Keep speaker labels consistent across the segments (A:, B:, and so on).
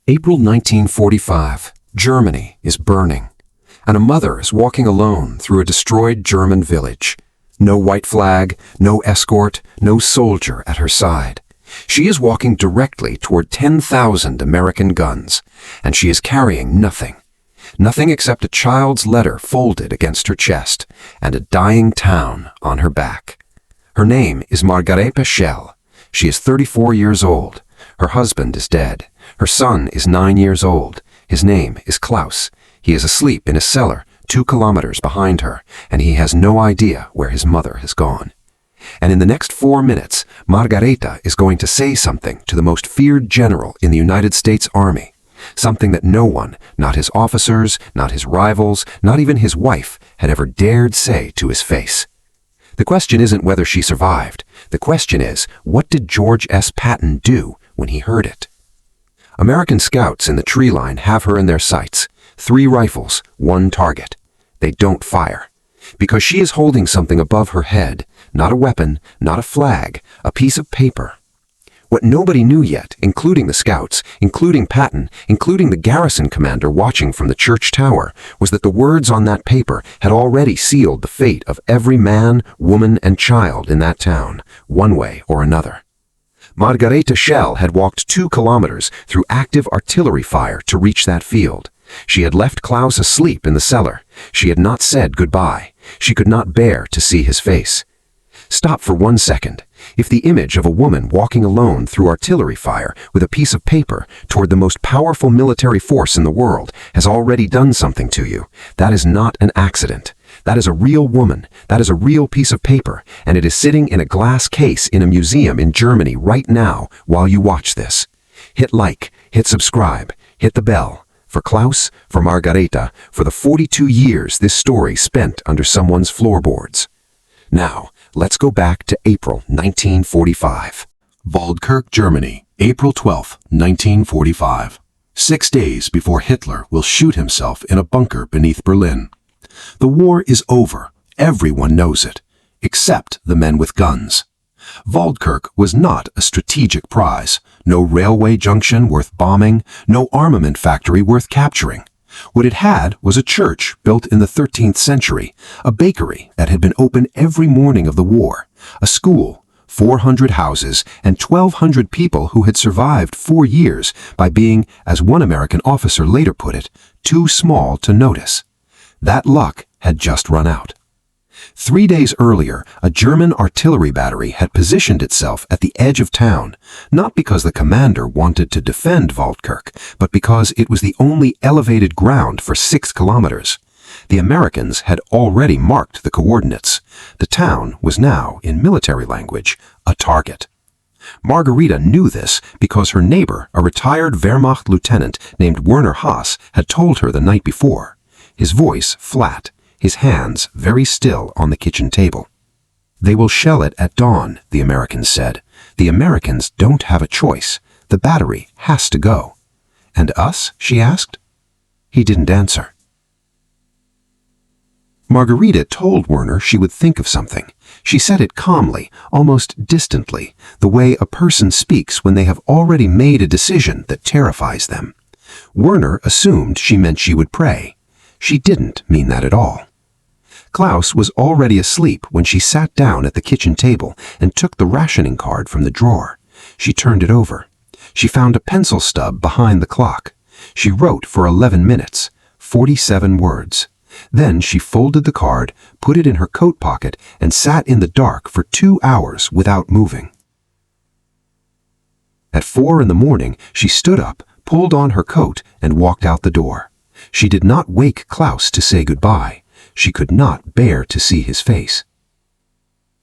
A: April 1945. Germany is burning, and a mother is walking alone through a destroyed German village. No white flag, no escort, no soldier at her side. She is walking directly toward 10,000 American guns, and she is carrying nothing. Nothing except a child's letter folded against her chest and a dying town on her back. Her name is Margarethe Schell. She is 34 years old. Her husband is dead. Her son is 9 years old. His name is Klaus. He is asleep in a cellar 2 kilometers behind her, and he has no idea where his mother has gone. And in the next 4 minutes, Margarethe is going to say something to the most feared general in the United States Army. Something that no one, not his officers, not his rivals, not even his wife, had ever dared say to his face. The question isn't whether she survived. The question is, what did George S. Patton do when he heard it? American scouts in the tree line have her in their sights. 3 rifles, 1 target. They don't fire. Because she is holding something above her head, not a weapon, not a flag, a piece of paper. What nobody knew yet, including the scouts, including Patton, including the garrison commander watching from the church tower, was that the words on that paper had already sealed the fate of every man, woman, and child in that town, one way or another. Margarethe Schell had walked 2 kilometers through active artillery fire to reach that field. She had left Klaus asleep in the cellar. She had not said goodbye. She could not bear to see his face. Stop for 1 second. If the image of a woman walking alone through artillery fire with a piece of paper toward the most powerful military force in the world has already done something to you, that is not an accident. That is a real woman. That is a real piece of paper, and it is sitting in a glass case in a museum in Germany right now while you watch this. Hit like, hit subscribe, hit the bell. For Klaus, for Margarethe, for the 42 years this story spent under someone's floorboards. Now, let's go back to April 1945. Waldkirch, Germany, April 12, 1945. 6 days before Hitler will shoot himself in a bunker beneath Berlin. The war is over. Everyone knows it, except the men with guns. Waldkirch was not a strategic prize, no railway junction worth bombing, no armament factory worth capturing. What it had was a church built in the 13th century, a bakery that had been open every morning of the war, a school, 400 houses, and 1,200 people who had survived 4 years by being, as one American officer later put it, too small to notice. That luck had just run out. 3 days earlier, a German artillery battery had positioned itself at the edge of town, not because the commander wanted to defend Waldkirch, but because it was the only elevated ground for 6 kilometers. The Americans had already marked the coordinates. The town was now, in military language, a target. Margarethe knew this because her neighbor, a retired Wehrmacht lieutenant named Werner Haas, had told her the night before. His voice flat, his hands very still on the kitchen table. They will shell it at dawn, the Americans said. The Americans don't have a choice. The battery has to go. And us? She asked. He didn't answer. Margarethe told Werner she would think of something. She said it calmly, almost distantly, the way a person speaks when they have already made a decision that terrifies them. Werner assumed she meant she would pray. She didn't mean that at all. Klaus was already asleep when she sat down at the kitchen table and took the rationing card from the drawer. She turned it over. She found a pencil stub behind the clock. She wrote for 11 minutes, 47 words. Then she folded the card, put it in her coat pocket, and sat in the dark for 2 hours without moving. At 4 in the morning, she stood up, pulled on her coat, and walked out the door. She did not wake Klaus to say goodbye. She could not bear to see his face.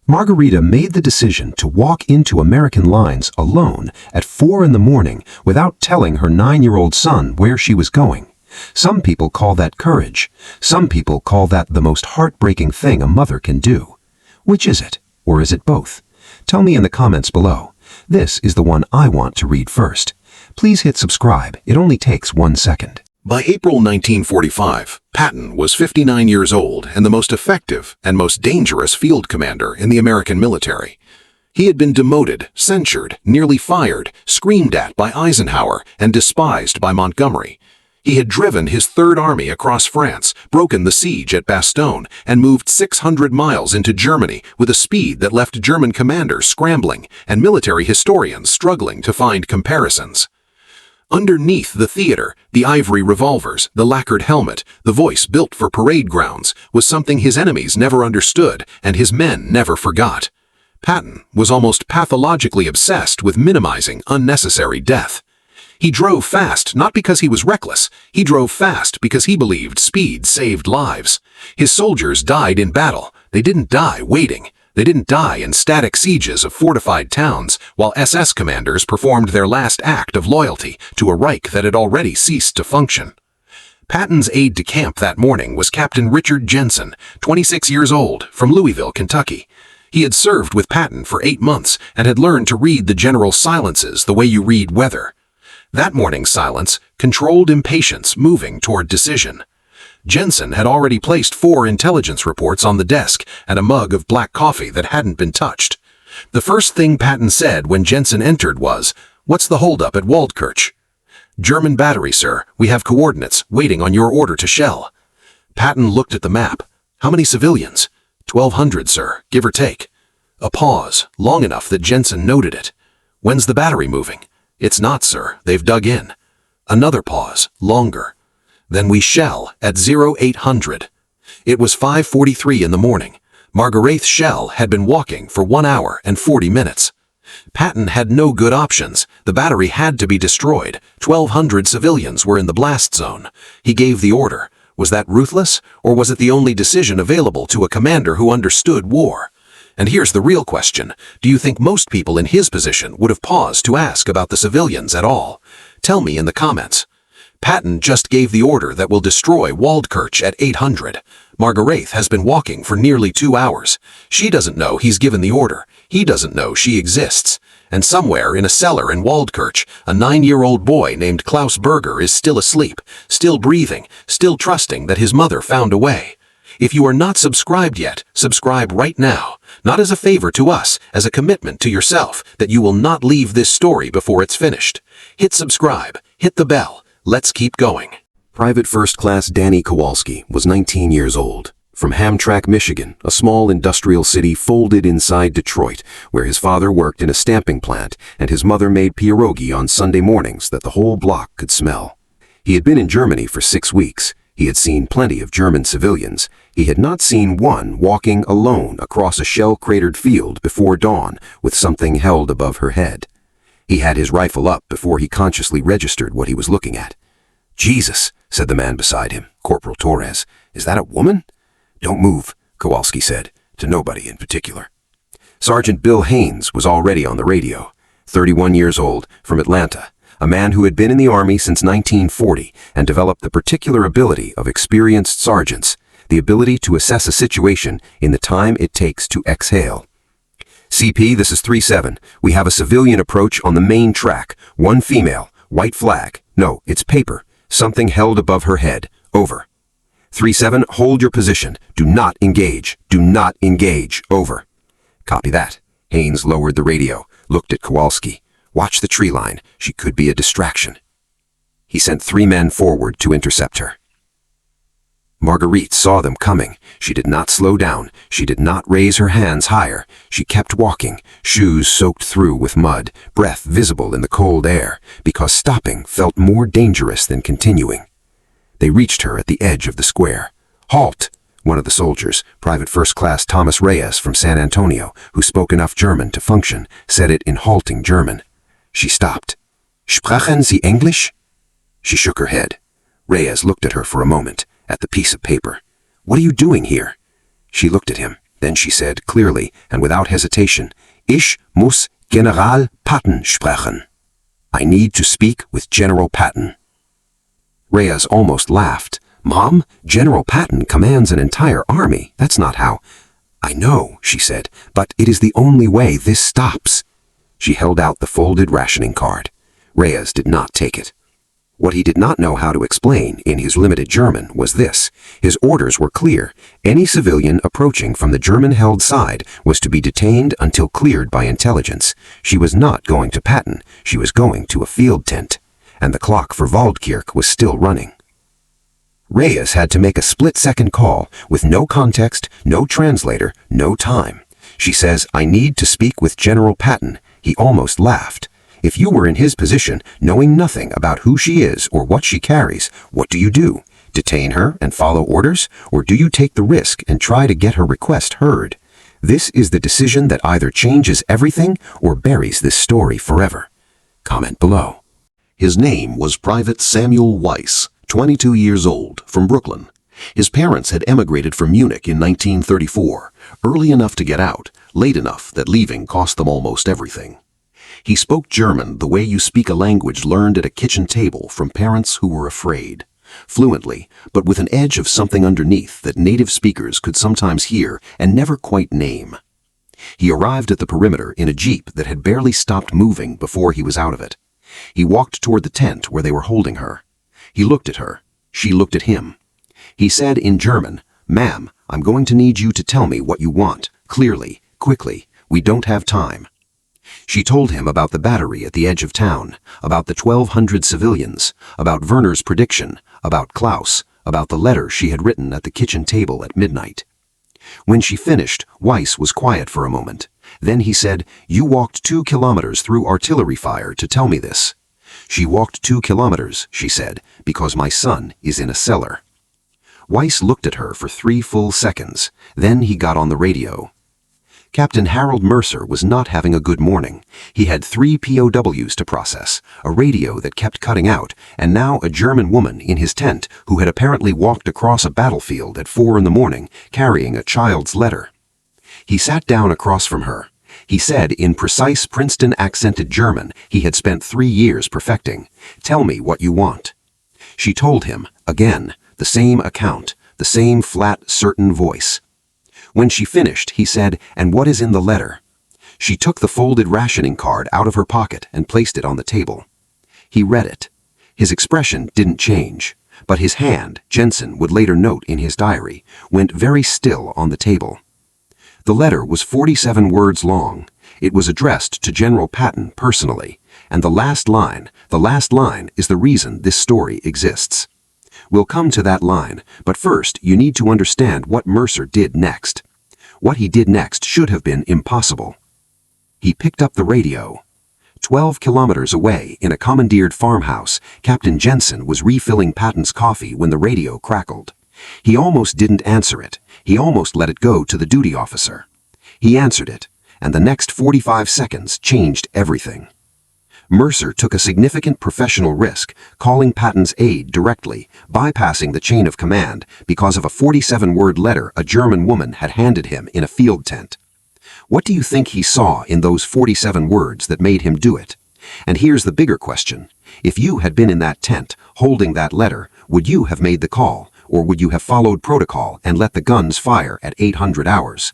A: Margarethe made the decision to walk into American lines alone at 4 in the morning without telling her 9-year-old son where she was going. Some people call that courage. Some people call that the most heartbreaking thing a mother can do. Which is it? Or is it both? Tell me in the comments below. This is the one I want to read first. Please hit subscribe. It only takes 1 second.
B: By April 1945, Patton was 59 years old and the most effective and most dangerous field commander in the American military. He had been demoted, censured, nearly fired, screamed at by Eisenhower, and despised by Montgomery. He had driven his Third Army across France, broken the siege at Bastogne, and moved 600 miles into Germany with a speed that left German commanders scrambling and military historians struggling to find comparisons. Underneath the theater, the ivory revolvers, the lacquered helmet, the voice built for parade grounds, was something his enemies never understood and his men never forgot. Patton was almost pathologically obsessed with minimizing unnecessary death. He drove fast not because he was reckless, he drove fast because he believed speed saved lives. His soldiers died in battle, they didn't die waiting. They didn't die in static sieges of fortified towns, while SS commanders performed their last act of loyalty to a Reich that had already ceased to function. Patton's aide-de-camp that morning was Captain Richard Jensen, 26 years old, from Louisville, Kentucky. He had served with Patton for 8 months and had learned to read the general's silences the way you read weather. That morning's silence controlled impatience moving toward decision. Jensen had already placed 4 intelligence reports on the desk and a mug of black coffee that hadn't been touched. The first thing Patton said when Jensen entered was, "What's the holdup at Waldkirch?" "German battery, sir. We have coordinates, waiting on your order to shell." Patton looked at the map. "How many civilians?" 1,200, sir, give or take." A pause, long enough that Jensen noted it. "When's the battery moving?" "It's not, sir. They've dug in." Another pause, longer. "Then we shell at 0800. It was 5:43 in the morning. Margarethe Schell had been walking for 1 hour and 40 minutes. Patton had no good options. The battery had to be destroyed. 1,200 civilians were in the blast zone. He gave the order. Was that ruthless, or was it the only decision available to a commander who understood war? And here's the real question. Do you think most people in his position would have paused to ask about the civilians at all? Tell me in the comments. Patton just gave the order that will destroy Waldkirch at 800. Margarethe has been walking for nearly 2 hours. She doesn't know he's given the order. He doesn't know she exists. And somewhere in a cellar in Waldkirch, a 9-year-old boy named Klaus Berger is still asleep, still breathing, still trusting that his mother found a way. If you are not subscribed yet, subscribe right now. Not as a favor to us, as a commitment to yourself that you will not leave this story before it's finished. Hit subscribe, hit the bell. Let's keep going.
A: Private First Class Danny Kowalski was 19 years old. From Hamtramck, Michigan, a small industrial city folded inside Detroit, where his father worked in a stamping plant and his mother made pierogi on Sunday mornings that the whole block could smell. He had been in Germany for 6 weeks. He had seen plenty of German civilians. He had not seen one walking alone across a shell-cratered field before dawn with something held above her head. He had his rifle up before he consciously registered what he was looking at. "Jesus," said the man beside him, Corporal Torres. "Is that a woman?" "Don't move," Kowalski said, to nobody in particular. Sergeant Bill Haynes was already on the radio, 31 years old, from Atlanta, a man who had been in the Army since 1940 and developed the particular ability of experienced sergeants, the ability to assess a situation in the time it takes to exhale. "CP, this is 3-7. We have a civilian approach on the main track. One female, white flag. No, it's paper. Something held above her head. Over." 3-7, hold your position. Do not engage. Do not engage. Over. "Copy that." Haynes lowered the radio, looked at Kowalski. "Watch the tree line. She could be a distraction." He sent 3 men forward to intercept her. Margarethe saw them coming. She did not slow down. She did not raise her hands higher. She kept walking, shoes soaked through with mud, breath visible in the cold air, because stopping felt more dangerous than continuing. They reached her at the edge of the square. "Halt!" One of the soldiers, Private First Class Thomas Reyes from San Antonio, who spoke enough German to function, said it in halting German. She stopped. "Sprechen Sie English?" She shook her head. Reyes looked at her for a moment, at the piece of paper. "What are you doing here?" She looked at him. Then she said clearly and without hesitation, "Ich muss General Patton sprechen." "I need to speak with General Patton." Reyes almost laughed. "Mom, General Patton commands an entire army. That's not how—" "I know," she said, "but it is the only way this stops." She held out the folded rationing card. Reyes did not take it. What he did not know how to explain in his limited German was this: his orders were clear. Any civilian approaching from the German-held side was to be detained until cleared by intelligence. She was not going to Patton, she was going to a field tent. And the clock for Waldkirch was still running. Reyes had to make a split-second call, with no context, no translator, no time. She says, "I need to speak with General Patton." He almost laughed. If you were in his position, knowing nothing about who she is or what she carries, what do you do? Detain her and follow orders? Or do you take the risk and try to get her request heard? This is the decision that either changes everything or buries this story forever. Comment below.
B: His name was Private Samuel Weiss, 22 years old, from Brooklyn. His parents had emigrated from Munich in 1934, early enough to get out, late enough that leaving cost them almost everything. He spoke German the way you speak a language learned at a kitchen table from parents who were afraid. Fluently, but with an edge of something underneath that native speakers could sometimes hear and never quite name. He arrived at the perimeter in a jeep that had barely stopped moving before he was out of it. He walked toward the tent where they were holding her. He looked at her. She looked at him. He said in German, "Ma'am, I'm going to need you to tell me what you want, clearly, quickly. We don't have time." She told him about the battery at the edge of town, about the 1,200 civilians, about Werner's prediction, about Klaus, about the letter she had written at the kitchen table at midnight. When she finished, Weiss was quiet for a moment. Then he said, "You walked 2 kilometers through artillery fire to tell me this." "She walked 2 kilometers, she said, "because my son is in a cellar." Weiss looked at her for 3 full seconds. Then he got on the radio. Captain Harold Mercer was not having a good morning. He had 3 POWs to process, a radio that kept cutting out, and now a German woman in his tent who had apparently walked across a battlefield at 4 in the morning carrying a child's letter. He sat down across from her. He said in precise Princeton-accented German he had spent 3 years perfecting, "Tell me what you want." She told him, again, the same account, the same flat, certain voice. When she finished, he said, "And what is in the letter?" She took the folded rationing card out of her pocket and placed it on the table. He read it. His expression didn't change, but his hand, Jensen would later note in his diary, went very still on the table. The letter was 47 words long. It was addressed to General Patton personally, and the last line is the reason this story exists. We'll come to that line, but first you need to understand what Mercer did next. What he did next should have been impossible. He picked up the radio. 12 kilometers away, in a commandeered farmhouse, Captain Jensen was refilling Patton's coffee when the radio crackled. He almost didn't answer it. He almost let it go to the duty officer. He answered it, and the next 45 seconds changed everything. Mercer took a significant professional risk, calling Patton's aide directly, bypassing the chain of command because of a 47-word letter a German woman had handed him in a field tent. What do you think he saw in those 47 words that made him do it? And here's the bigger question. If you had been in that tent, holding that letter, would you have made the call, or would you have followed protocol and let the guns fire at 800 hours?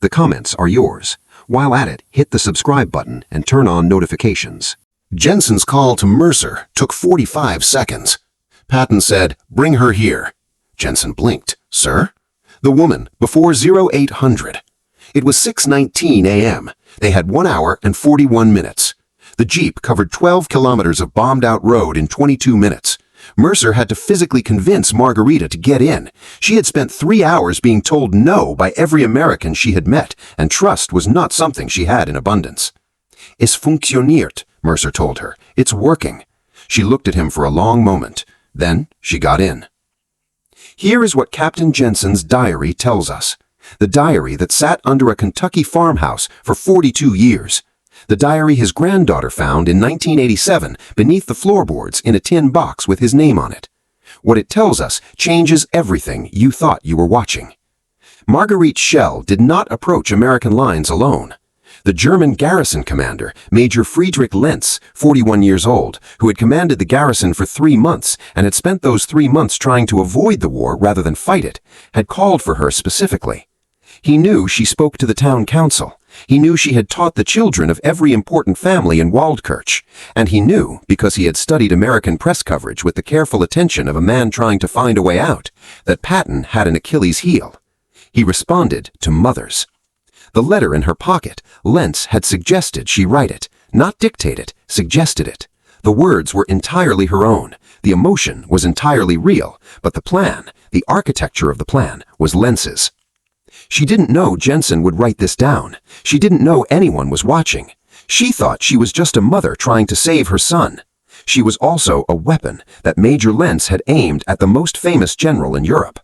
B: The comments are yours. While at it, hit the subscribe button and turn on notifications.
C: Jensen's call to Mercer took 45 seconds. Patton said, "Bring her here." Jensen blinked. "Sir?" "The woman, before 0800. It was 6:19 a.m. They had 1 hour and 41 minutes. The jeep covered 12 kilometers of bombed-out road in 22 minutes. Mercer had to physically convince Margarethe to get in. She had spent 3 hours being told no by every American she had met, and trust was not something she had in abundance. "Es funktioniert," Mercer told her. "It's working." She looked at him for a long moment. Then she got in. Here is what Captain Jensen's diary tells us. The diary that sat under a Kentucky farmhouse for 42 years. The diary his granddaughter found in 1987 beneath the floorboards in a tin box with his name on it. What it tells us changes everything you thought you were watching. Margarethe Schell did not approach American lines alone. The German garrison commander, Major Friedrich Lenz, 41 years old, who had commanded the garrison for 3 months and had spent those 3 months trying to avoid the war rather than fight it, had called for her specifically. He knew she spoke to the town council, He knew she had taught the children of every important family in Waldkirch, and he knew, because he had studied American press coverage with the careful attention of a man trying to find a way out, that Patton had an Achilles heel. He responded to mothers. The letter in her pocket, Lentz had suggested she write it, not dictate it, suggested it. The words were entirely her own, the emotion was entirely real, but the plan, the architecture of the plan, was Lentz's. She didn't know Jensen would write this down. She didn't know anyone was watching. She thought she was just a mother trying to save her son. She was also a weapon that Major Lentz had aimed at the most famous general in Europe.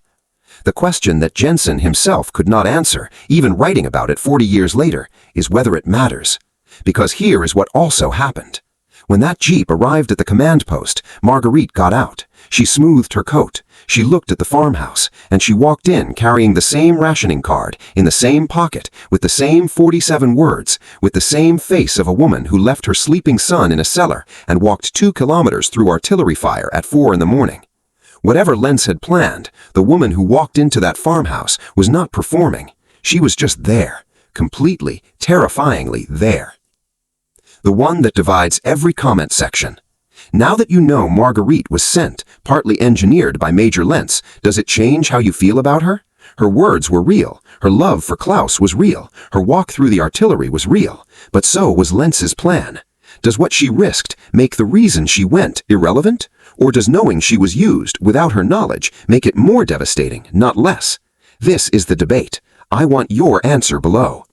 C: The question that Jensen himself could not answer, even writing about it 40 years later, is whether it matters. Because here is what also happened. When that jeep arrived at the command post, Margarethe got out. She smoothed her coat. She looked at the farmhouse, and she walked in carrying the same rationing card, in the same pocket, with the same 47 words, with the same face of a woman who left her sleeping son in a cellar and walked 2 kilometers through artillery fire at 4 in the morning. Whatever Lentz had planned, the woman who walked into that farmhouse was not performing. She was just there, completely, terrifyingly there. The one that divides every comment section. Now that you know Margarethe was sent, partly engineered by Major Lentz, does it change how you feel about her? Her words were real, her love for Klaus was real, her walk through the artillery was real, but so was Lentz's plan. Does what she risked make the reason she went irrelevant? Or does knowing she was used without her knowledge make it more devastating, not less? This is the debate. I want your answer below.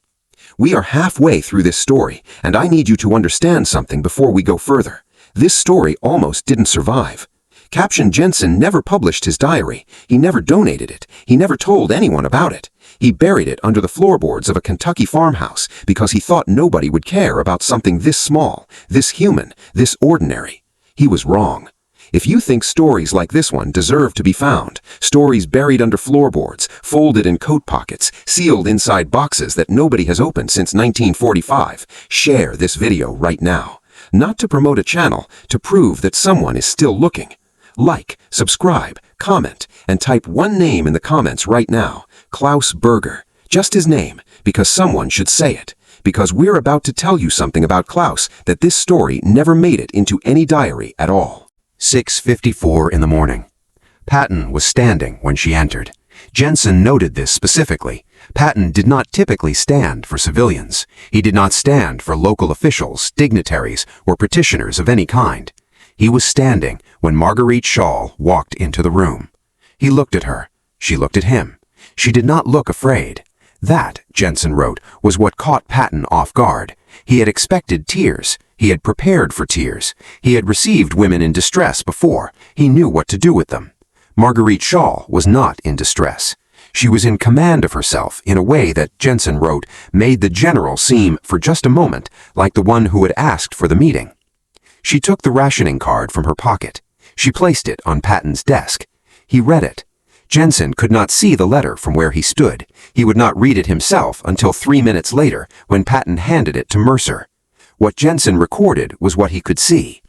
C: We are halfway through this story, and I need you to understand something before we go further. This story almost didn't survive. Captain Jensen never published his diary. He never donated it. He never told anyone about it. He buried it under the floorboards of a Kentucky farmhouse because he thought nobody would care about something this small, this human, this ordinary. He was wrong. If you think stories like this one deserve to be found, stories buried under floorboards, folded in coat pockets, sealed inside boxes that nobody has opened since 1945, share this video right now. Not to promote a channel, to prove that someone is still looking. Like, subscribe, comment, and type one name in the comments right now, Klaus Berger. Just his name, because someone should say it. Because we're about to tell you something about Klaus that this story never made it into any diary at all. 6:54 in the morning. Patton was standing when she entered. Jensen noted this specifically. Patton did not typically stand for civilians. He did not stand for local officials, dignitaries, or petitioners of any kind. He was standing when Margarethe Schell walked into the room. He looked at her. She looked at him. She did not look afraid. That, Jensen wrote, was what caught Patton off guard. He had expected tears. He had prepared for tears. He had received women in distress before. He knew what to do with them. Margarethe Schell was not in distress. She was in command of herself in a way that, Jensen wrote, made the general seem, for just a moment, like the one who had asked for the meeting. She took the rationing card from her pocket. She placed it on Patton's desk. He read it. Jensen could not see the letter from where he stood. He would not read it himself until 3 minutes later, when Patton handed it to Mercer. What Jensen recorded was what he could see.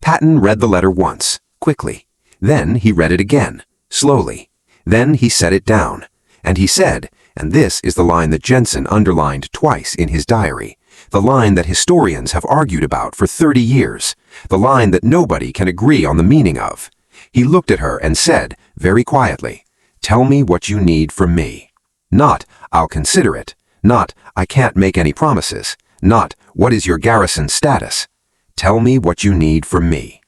C: Patton read the letter once, quickly. Then he read it again, slowly. Then he set it down. And he said, and this is the line that Jensen underlined twice in his diary, the line that historians have argued about for 30 years, the line that nobody can agree on the meaning of. He looked at her and said, very quietly, "Tell me what you need from me." Not, "I'll consider it." Not, "I can't make any promises." Not, "What is your garrison status?" Tell me what you need from me.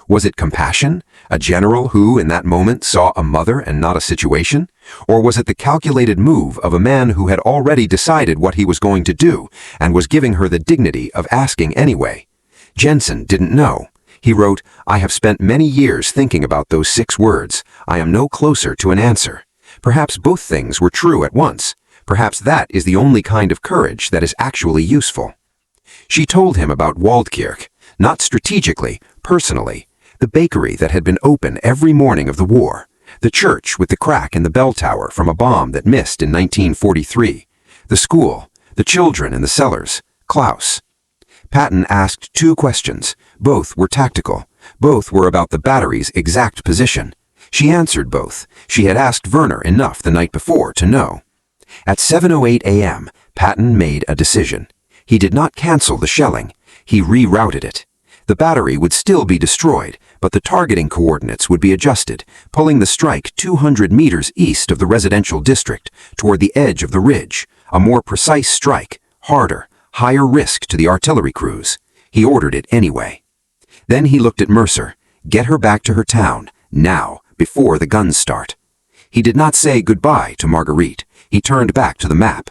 C: Was it compassion? A general who, in that moment, saw a mother and not a situation? Or was it the calculated move of a man who had already decided what he was going to do and was giving her the dignity of asking anyway? Jensen didn't know. He wrote, "I have spent many years thinking about those 6 words. I am no closer to an answer." Perhaps both things were true at once. Perhaps that is the only kind of courage that is actually useful. She told him about Waldkirch, not strategically, personally, the bakery that had been open every morning of the war, the church with the crack in the bell tower from a bomb that missed in 1943, the school, the children in the cellars, Klaus. Patton asked 2 questions. Both were tactical. Both were about the battery's exact position. She answered both. She had asked Werner enough the night before to know.
A: At 7:08 a.m., Patton made a decision. He did not cancel the shelling. He rerouted it. The battery would still be destroyed, but the targeting coordinates would be adjusted, pulling the strike 200 meters east of the residential district toward the edge of the ridge, a more precise strike, harder, higher risk to the artillery crews. He ordered it anyway. Then he looked at Mercer. Get her back to her town, now, before the guns start. He did not say goodbye to Marguerite. He turned back to the map.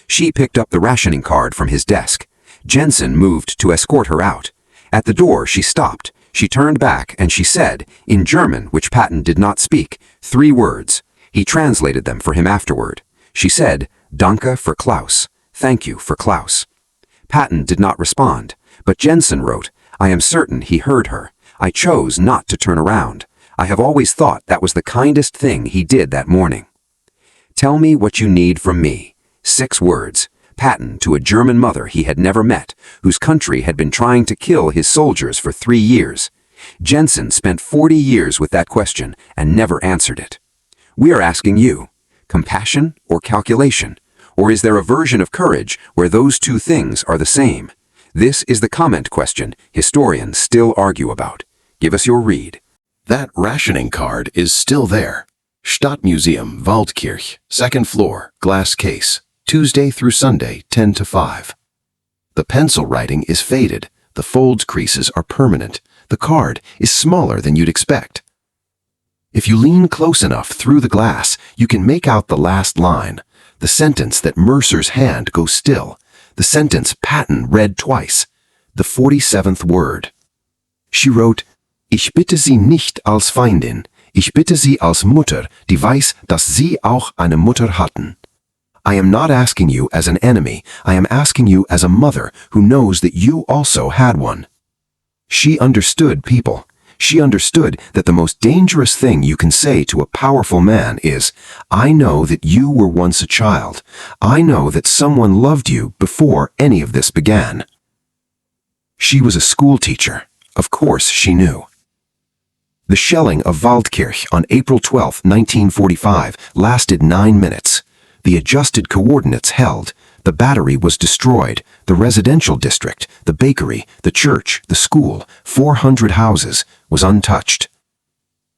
A: She picked up the rationing card from his desk. Jensen moved to escort her out. At the door, she stopped. She turned back and she said, in German, which Patton did not speak, 3 words. He translated them for him afterward. She said, Danke for Klaus. Thank you for Klaus. Patton did not respond, but Jensen wrote, I am certain he heard her. I chose not to turn around. I have always thought that was the kindest thing he did that morning. Tell me what you need from me. 6 words. Patton to a German mother he had never met, whose country had been trying to kill his soldiers for 3 years. Jensen spent 40 years with that question and never answered it. We are asking you, compassion or calculation? Or is there a version of courage where those 2 things are the same? This is the comment question historians still argue about. Give us your read.
C: That rationing card is still there. Stadtmuseum, Waldkirch, 2nd floor, glass case, Tuesday through Sunday, 10 to 5. The pencil writing is faded. The fold creases are permanent. The card is smaller than you'd expect. If you lean close enough through the glass, you can make out the last line, the sentence that Mercer's hand goes still, the sentence Patton read twice, the 47th word. She wrote, Ich bitte Sie nicht als Feindin, ich bitte Sie als Mutter, die weiß, dass Sie auch eine Mutter hatten. I am not asking you as an enemy, I am asking you as a mother who knows that you also had one. She understood people. She understood that the most dangerous thing you can say to a powerful man is, I know that you were once a child. I know that someone loved you before any of this began. She was a schoolteacher. Of course she knew. The shelling of Waldkirch on April 12, 1945, lasted 9 minutes. The adjusted coordinates held. The battery was destroyed. The residential district, the bakery, the church, the school, 400 houses, was untouched.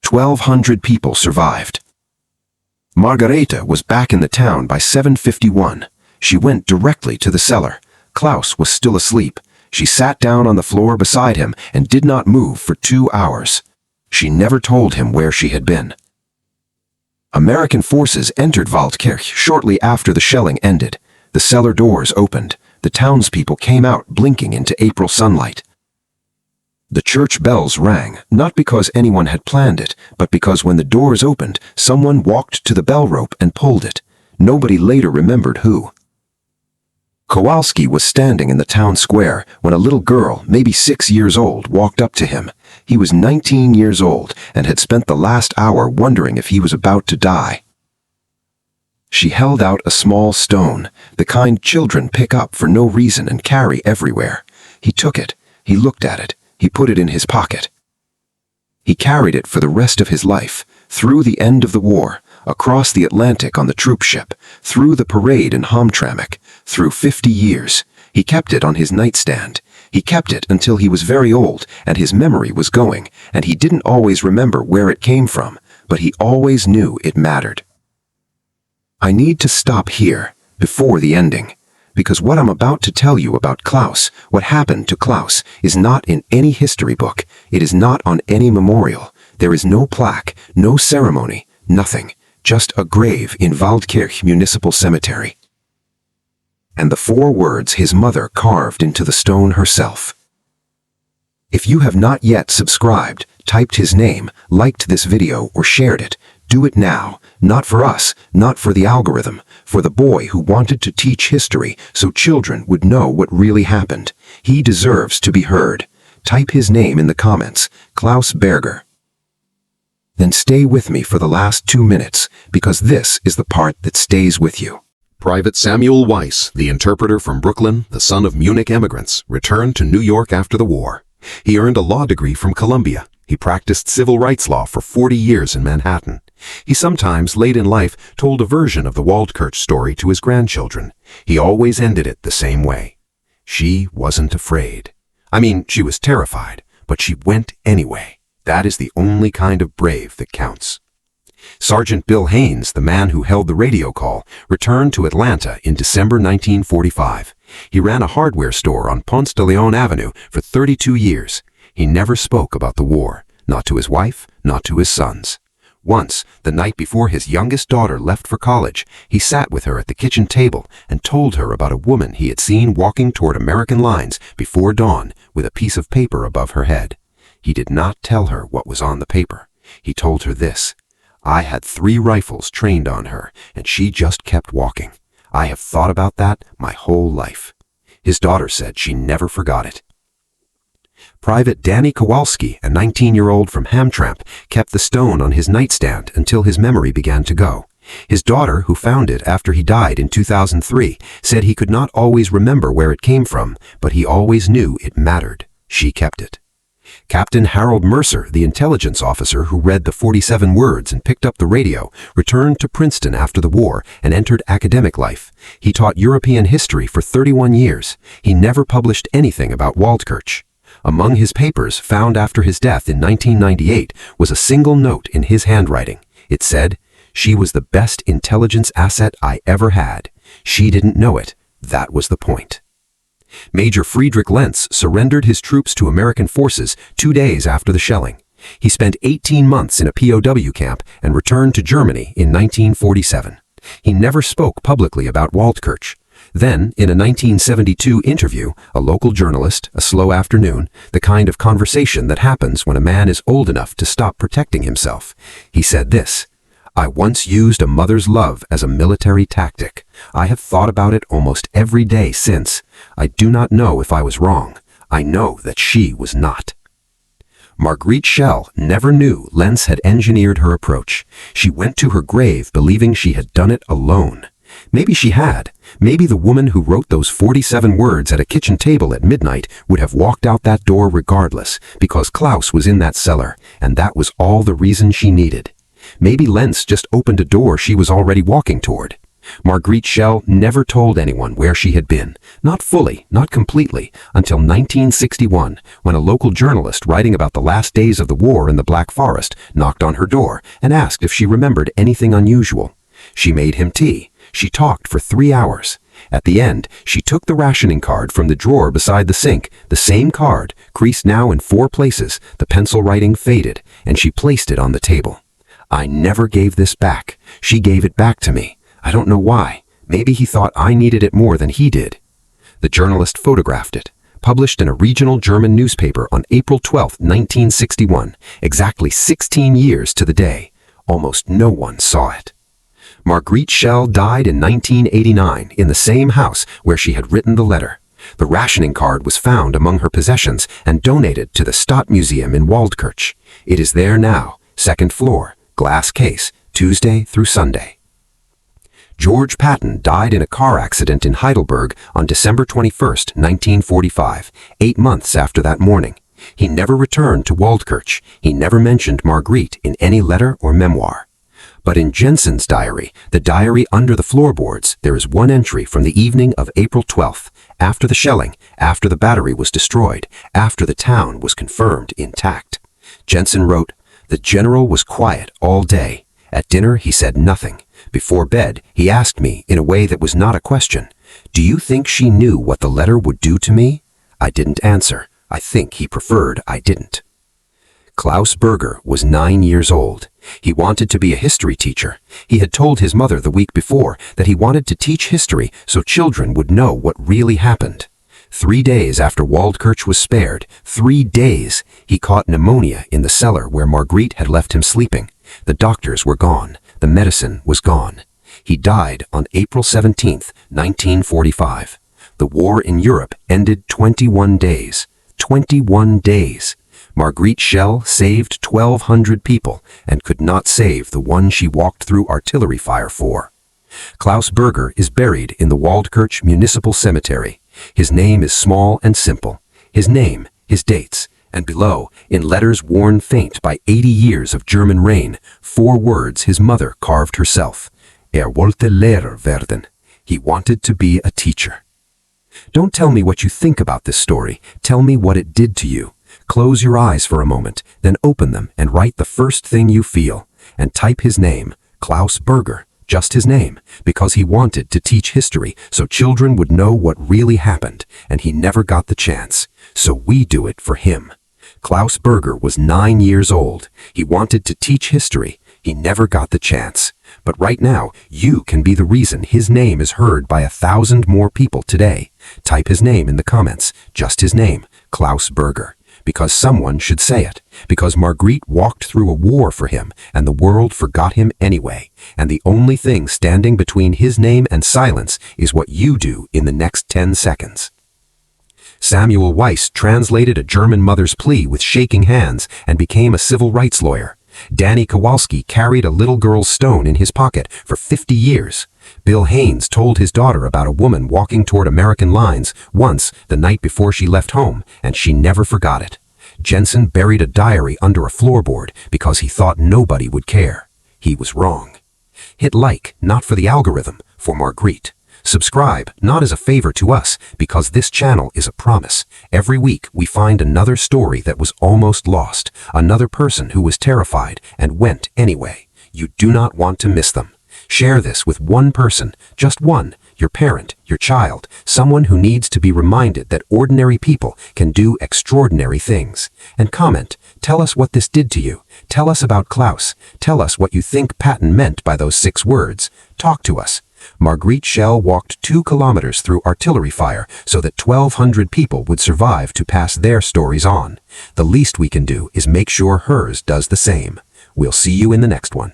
C: 1,200 people survived. Margarethe was back in the town by 7:51. She went directly to the cellar. Klaus was still asleep. She sat down on the floor beside him and did not move for 2 hours. She never told him where she had been. American forces entered Waldkirch shortly after the shelling ended. The cellar doors opened. The townspeople came out blinking into April sunlight. The church bells rang, not because anyone had planned it, but because when the doors opened, someone walked to the bell rope and pulled it. Nobody later remembered who. Kowalski was standing in the town square when a little girl, maybe 6 years old, walked up to him. He was 19 years old and had spent the last hour wondering if he was about to die. She held out a small stone, the kind children pick up for no reason and carry everywhere. He took it. He looked at it. He put it in his pocket. He carried it for the rest of his life, through the end of the war, across the Atlantic on the troop ship, through the parade in Hamtramck, through 50 years. He kept it on his nightstand. He kept it until he was very old and his memory was going, and he didn't always remember where it came from, but he always knew it mattered. I need to stop here, before the ending, because what I'm about to tell you about Klaus, what happened to Klaus, is not in any history book. It is not on any memorial. There is no plaque, no ceremony, nothing, just a grave in Waldkirch Municipal Cemetery. And the 4 words his mother carved into the stone herself. If you have not yet subscribed, typed his name, liked this video, or shared it, do it now, not for us, not for the algorithm, for the boy who wanted to teach history so children would know what really happened. He deserves to be heard. Type his name in the comments, Klaus Berger. Then stay with me for the last 2 minutes, because this is the part that stays with you.
B: Private Samuel Weiss, the interpreter from Brooklyn, the son of Munich immigrants, returned to New York after the war. He earned a law degree from Columbia. He practiced civil rights law for 40 years in Manhattan.
C: He sometimes, late in life, told a version of the Waldkirch story to his grandchildren. He always ended it the same way. She wasn't afraid. I mean, she was terrified, but she went anyway. That is the only kind of brave that counts. Sergeant Bill Haynes, the man who held the radio call, returned to Atlanta in December 1945. He ran a hardware store on Ponce de Leon Avenue for 32 years. He never spoke about the war, not to his wife, not to his sons. Once, the night before his youngest daughter left for college, he sat with her at the kitchen table and told her about a woman he had seen walking toward American lines before dawn with a piece of paper above her head. He did not tell her what was on the paper. He told her this: "I had 3 rifles trained on her, and she just kept walking. I have thought about that my whole life." His daughter said she never forgot it. Private Danny Kowalski, a 19-year-old from Hamtramck, kept the stone on his nightstand until his memory began to go. His daughter, who found it after he died in 2003, said he could not always remember where it came from, but he always knew it mattered. She kept it. Captain Harold Mercer, the intelligence officer who read the 47 words and picked up the radio, returned to Princeton after the war and entered academic life. He taught European history for 31 years. He never published anything about Waldkirch. Among his papers, found after his death in 1998, was a single note in his handwriting. It said, "She was the best intelligence asset I ever had. She didn't know it. That was the point." Major Friedrich Lentz surrendered his troops to American forces 2 days after the shelling. He spent 18 months in a POW camp and returned to Germany in 1947. He never spoke publicly about Waldkirch. Then, in a 1972 interview, a local journalist, a slow afternoon, the kind of conversation that happens when a man is old enough to stop protecting himself, he said this: "I once used a mother's love as a military tactic. I have thought about it almost every day since. I do not know if I was wrong. I know that she was not." Margarethe Schell never knew Lentz had engineered her approach. She went to her grave believing she had done it alone. Maybe she had. Maybe the woman who wrote those 47 words at a kitchen table at midnight would have walked out that door regardless, because Klaus was in that cellar, and that was all the reason she needed. Maybe Lentz just opened a door she was already walking toward. Margarethe Schell never told anyone where she had been, not fully, not completely, until 1961, when a local journalist writing about the last days of the war in the Black Forest knocked on her door and asked if she remembered anything unusual. She made him tea. She talked for 3 hours. At the end, she took the rationing card from the drawer beside the sink, the same card, creased now in 4 places, the pencil writing faded, and she placed it on the table. "I never gave this back. She gave it back to me. I don't know why. Maybe he thought I needed it more than he did." The journalist photographed it, published in a regional German newspaper on April 12, 1961, exactly 16 years to the day. Almost no one saw it. Margarethe Schell died in 1989 in the same house where she had written the letter. The rationing card was found among her possessions and donated to the Stadtmuseum in Waldkirch. It is there now, 2nd floor, glass case, Tuesday through Sunday. George Patton died in a car accident in Heidelberg on December 21, 1945, 8 months after that morning. He never returned to Waldkirch. He never mentioned Margarethe in any letter or memoir. But in Jensen's diary, the diary under the floorboards, there is one entry from the evening of April 12th, after the shelling, after the battery was destroyed, after the town was confirmed intact. Jensen wrote, "The general was quiet all day. At dinner he said nothing. Before bed he asked me, in a way that was not a question, 'Do you think she knew what the letter would do to me?' I didn't answer. I think he preferred I didn't." Klaus Berger was 9 years old. He wanted to be a history teacher. He had told his mother the week before that he wanted to teach history so children would know what really happened. 3 days after Waldkirch was spared, 3 days, he caught pneumonia in the cellar where Margarethe had left him sleeping. The doctors were gone. The medicine was gone. He died on April 17, 1945. The war in Europe ended 21 days. 21 days. Margarethe Schell saved 1,200 people and could not save the one she walked through artillery fire for. Klaus Berger is buried in the Waldkirch Municipal Cemetery. His name is small and simple. His name, his dates,
A: And below, in letters worn faint by 80 years of German rain, 4 words his mother carved herself. Wollte Lehrer werden. He wanted to be a teacher. Don't tell me what you think about this story. Tell me what it did to you. Close your eyes for a moment, then open them and write the first thing you feel. And type his name, Klaus Berger, just his name, because he wanted to teach history so children would know what really happened, and he never got the chance. So we do it for him. Klaus Berger was 9 years old. He wanted to teach history. He never got the chance. But right now, you can be the reason his name is heard by 1,000 more people today. Type his name in the comments, just his name, Klaus Berger. Because someone should say it. Because Margarethe walked through a war for him, and the world forgot him anyway. And the only thing standing between his name and silence is what you do in the next 10 seconds. Samuel Weiss translated a German mother's plea with shaking hands and became a civil rights lawyer. Danny Kowalski carried a little girl's stone in his pocket for 50 years. Bill Haynes told his daughter about a woman walking toward American lines once the night before she left home, and she never forgot it. Jensen buried a diary under a floorboard because he thought nobody would care. He was wrong. Hit like, not for the algorithm, for Margarethe. Subscribe, not as a favor to us, because this channel is a promise. Every week we find another story that was almost lost, another person who was terrified and went anyway. You do not want to miss them. Share this with one person, just one, your parent, your child, someone who needs to be reminded that ordinary people can do extraordinary things. And comment, tell us what this did to you. Tell us about Klaus. Tell us what you think Patton meant by those 6 words. Talk to us. Margarethe Schell walked 2 kilometers through artillery fire so that 1,200 people would survive to pass their stories on. The least we can do is make sure hers does the same. We'll see you in the next one.